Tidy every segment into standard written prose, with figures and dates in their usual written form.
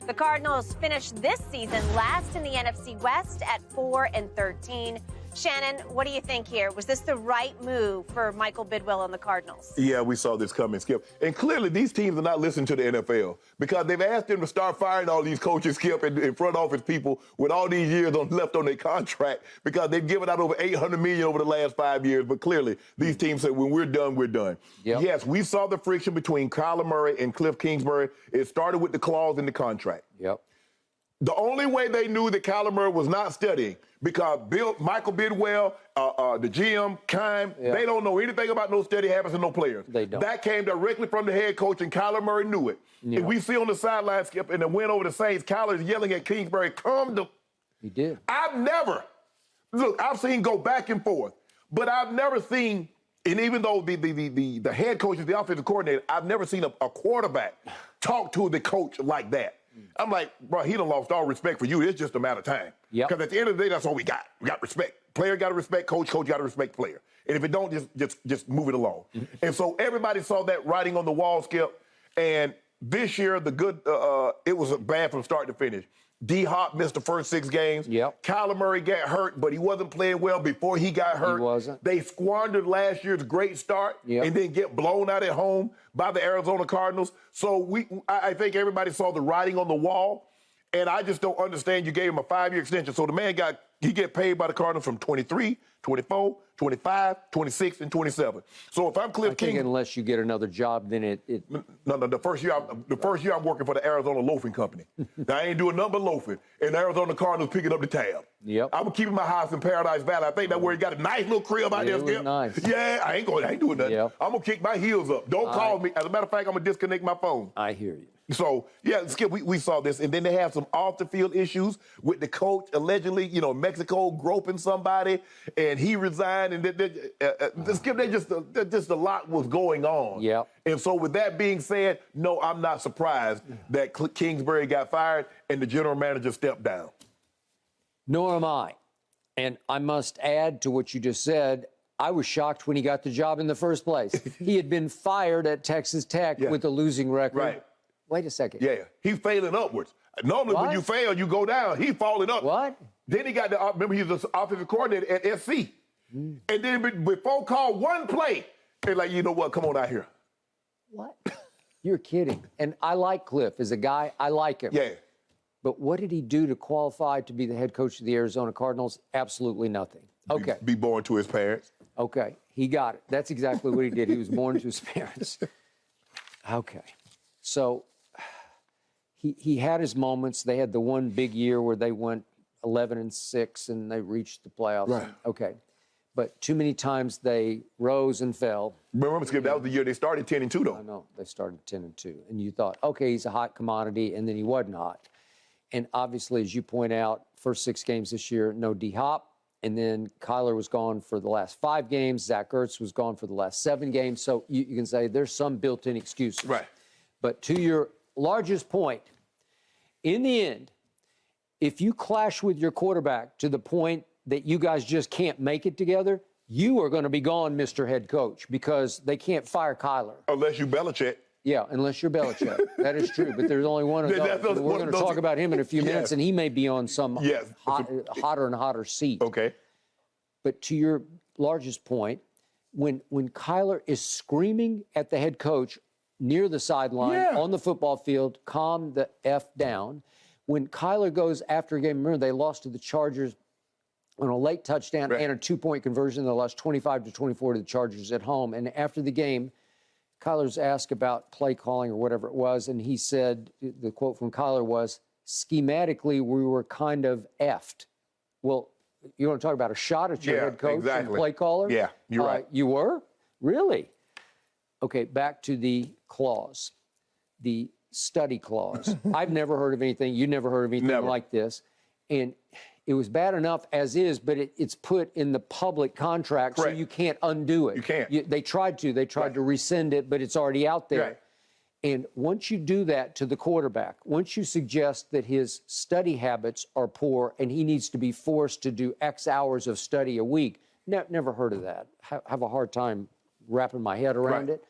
The Cardinals finished this season last in the NFC West at 4-13. Shannon, what do you think here? Was this the right move for Michael Bidwill and the Cardinals? Yeah, we saw this coming, Skip. And clearly, these teams are not listening to the NFL because they've asked them to start firing all these coaches, Skip, and front office people with all these years left on their contract because they've given out over $800 million over the last 5 years. But clearly, these teams said, when we're done, we're done. Yep. Yes, we saw the friction between Kyler Murray and Kliff Kingsbury. It started with the clause in the contract. Yep. The only way they knew that Kyler Murray was not studying because Michael Bidwill, the GM, Kime, they don't know anything about no study habits and no players. They don't. That came directly from the head coach, and Kyler Murray knew it. Yeah. And we see on the sideline, Skip, in the win over the Saints, Kyler's yelling at Kingsbury, come to... He did. I've seen go back and forth, but I've never seen, and even though the head coach is the offensive coordinator, I've never seen a quarterback talk to the coach like that. I'm like, bro, he done lost all respect for you. It's just a matter of time. Because at the end of the day, that's all we got. We got respect. Player got to respect coach. Coach got to respect player. And if it don't, just move it along. And so everybody saw that writing on the wall, Skip. And this year, it was bad from start to finish. D-Hop missed the first 6 games. Yep. Kyler Murray got hurt, but he wasn't playing well before he got hurt. He wasn't. They squandered last year's great start and then get blown out at home by the Arizona Cardinals. So I think everybody saw the writing on the wall, and I just don't understand you gave him a 5-year extension. So the man get paid by the Cardinals from 23, 24, 25, 26, and 27. So if I'm Kliff Kingsbury, unless you get another job, then No, the first year I'm working for the Arizona Loafing Company. Now, I ain't doing nothing but loafing, and the Arizona Cardinals picking up the tab. Yep. I'm keeping my house in Paradise Valley. I think that's where he got a nice little crib out there, Skip. Nice. Yeah, I ain't doing nothing. Yep. I'm gonna kick my heels up. Don't call me. As a matter of fact, I'm gonna disconnect my phone. I hear you. So, yeah, Skip, we saw this. And then they have some off-the-field issues with the coach allegedly, Mexico groping somebody, and he resigned. And Skip, just a lot was going on. Yep. And so with that being said, no, I'm not surprised that Kingsbury got fired and the general manager stepped down. Nor am I. And I must add to what you just said, I was shocked when he got the job in the first place. He had been fired at Texas Tech with a losing record. Right. Wait a second. Yeah, he's failing upwards. Normally when you fail, you go down. He's falling up. What? Then he got remember he was the offensive coordinator at SC. And then before call one play, they're like, you know what, come on out here. What? You're kidding. And I like Kliff as a guy. I like him. Yeah. But what did he do to qualify to be the head coach of the Arizona Cardinals? Absolutely nothing. Okay. Be born to his parents. Okay. He got it. That's exactly what he did. He was born to his parents. Okay. So he had his moments. They had the one big year where they went 11-6 and they reached the playoffs. Right. Okay. But too many times they rose and fell. Remember, Skip, that was the year they started 10-2, though. I know. They started 10-2. And you thought, okay, he's a hot commodity, and then he wasn't hot. And obviously, as you point out, first 6 games this year, no D-Hop. And then Kyler was gone for the last 5 games. Zach Ertz was gone for the last 7 games. So you can say there's some built-in excuses. Right. But to your largest point, in the end, if you clash with your quarterback to the point that you guys just can't make it together, you are going to be gone, Mr. Head Coach, because they can't fire Kyler. Unless you Belichick. Yeah, unless you're Belichick. That is true, but there's only one of those. We're going to talk about him in a few minutes, and he may be on some hotter and hotter seat. Okay. But to your largest point, when Kyler is screaming at the head coach near the sideline on the football field, calm the F down. When Kyler goes after a game, remember they lost to the Chargers on a late touchdown and a 2-point conversion. They lost 25-24 to the Chargers at home. And after the game, Kyler's asked about play calling or whatever it was, and he said, the quote from Kyler was, schematically, we were kind of effed. Well, you want to talk about a shot at your head coach and play caller? Yeah, you're right. You were? Really? Okay, back to the clause, the study clause. I've never heard of anything. You never heard of anything like this. And it was bad enough as is, but it's put in the public contract, so you can't undo it. You can't. They tried to. They tried to rescind it, but it's already out there. Right. And once you do that to the quarterback, once you suggest that his study habits are poor and he needs to be forced to do X hours of study a week, never heard of that. Have a hard time wrapping my head around it.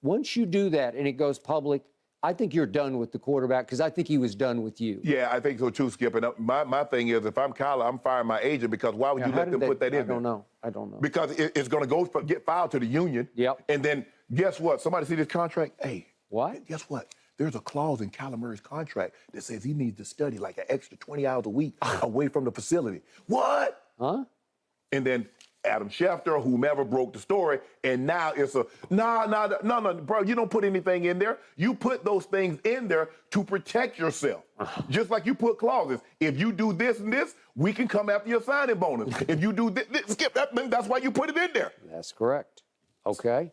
Once you do that and it goes public, I think you're done with the quarterback because I think he was done with you. Yeah, I think so too, Skip. And my thing is, if I'm Kyler, I'm firing my agent because why would you let them put that in there? I don't know. Because it's going to get filed to the union. Yep. And then guess what? Somebody see this contract? Hey, what? Guess what? There's a clause in Kyler Murray's contract that says he needs to study like an extra 20 hours a week away from the facility. What? Huh? And then Adam Schefter or whomever broke the story, and now it's a no, bro. You don't put anything in there. You put those things in there to protect yourself, just like you put clauses. If you do this and this, we can come after your signing bonus. If you do this, Skip, that's why you put it in there. That's correct. Okay.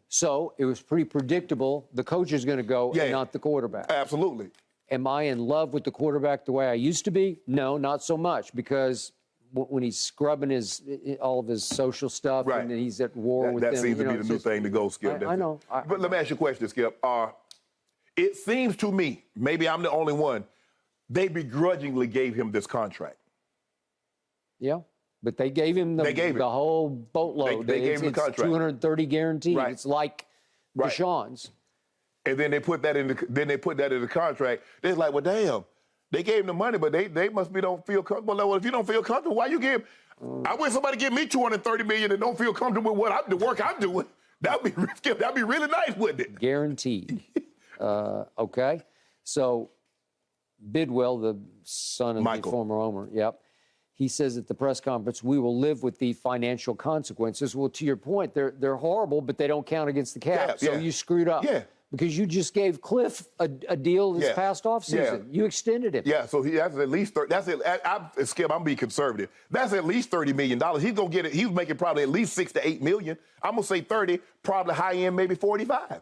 So it was pretty predictable. The coach is going to go and not the quarterback. Absolutely. Am I in love with the quarterback the way I used to be? No, not so much, because when he's scrubbing all of his social stuff and then he's at war with them. That seems to be the new thing to go, Skip. I know. But let me ask you a question, Skip. It seems to me, maybe I'm the only one, they begrudgingly gave him this contract. Yeah, but they gave him the whole boatload. They gave him the contract. 230 guaranteed. Right. It's like Deshaun's. And then they put that in the contract. They're like, well, damn. They gave him the money, but they must be don't feel comfortable. Well, if you don't feel comfortable, why you give? I wish somebody give me $230 million and don't feel comfortable with the work I'm doing. That'd be really nice, wouldn't it? Guaranteed. Okay. So Bidwell, the son of the former owner, he says at the press conference, we will live with the financial consequences. Well, to your point, they're horrible, but they don't count against the cap. So you screwed up. Yeah. Because you just gave Kliff a deal this past offseason. You extended him. Yeah, so that's at least 30. Skip, I'm being conservative. That's at least $30 million. He's going to get it. He's making probably at least $6 to $8 million. I'm going to say 30, probably high end, maybe 45.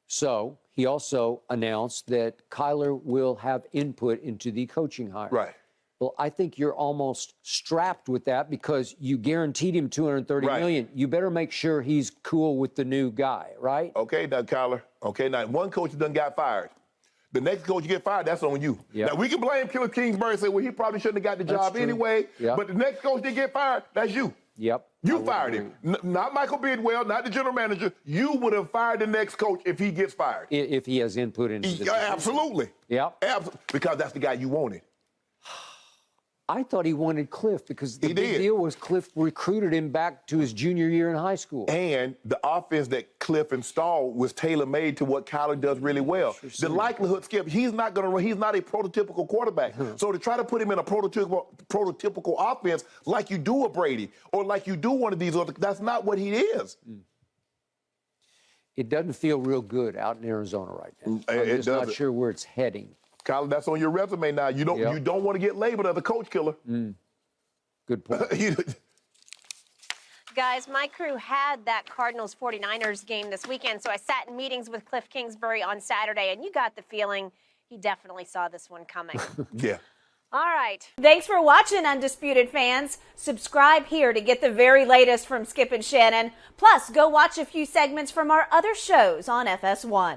So he also announced that Kyler will have input into the coaching hire. Right. Well, I think you're almost strapped with that because you guaranteed him $230 million. You better make sure he's cool with the new guy, right? Okay, now, Kyler. Okay, now, one coach done got fired. The next coach you get fired, that's on you. Now, we can blame Kliff Kingsbury and say, well, he probably shouldn't have got the job anyway. But the next coach that get fired, that's you. You fired him. Not Michael Bidwell, not the general manager. You would have fired the next coach if he gets fired. If he has input into the Absolutely. Because that's the guy you wanted. I thought he wanted Kliff because the big deal was Kliff recruited him back to his junior year in high school. And the offense that Kliff installed was tailor-made to what Kyler does really well. The likelihood, Skip, he's not a prototypical quarterback. So to try to put him in a prototypical offense like you do a Brady or like you do one of these other, that's not what he is. It doesn't feel real good out in Arizona right now. I'm just not sure where it's heading. Kyler, that's on your resume now. You don't want to get labeled as a coach killer. Good point. Guys, my crew had that Cardinals 49ers game this weekend, so I sat in meetings with Kliff Kingsbury on Saturday, and you got the feeling he definitely saw this one coming. All right. Thanks for watching, Undisputed fans. Subscribe here to get the very latest from Skip and Shannon. Plus, go watch a few segments from our other shows on FS1.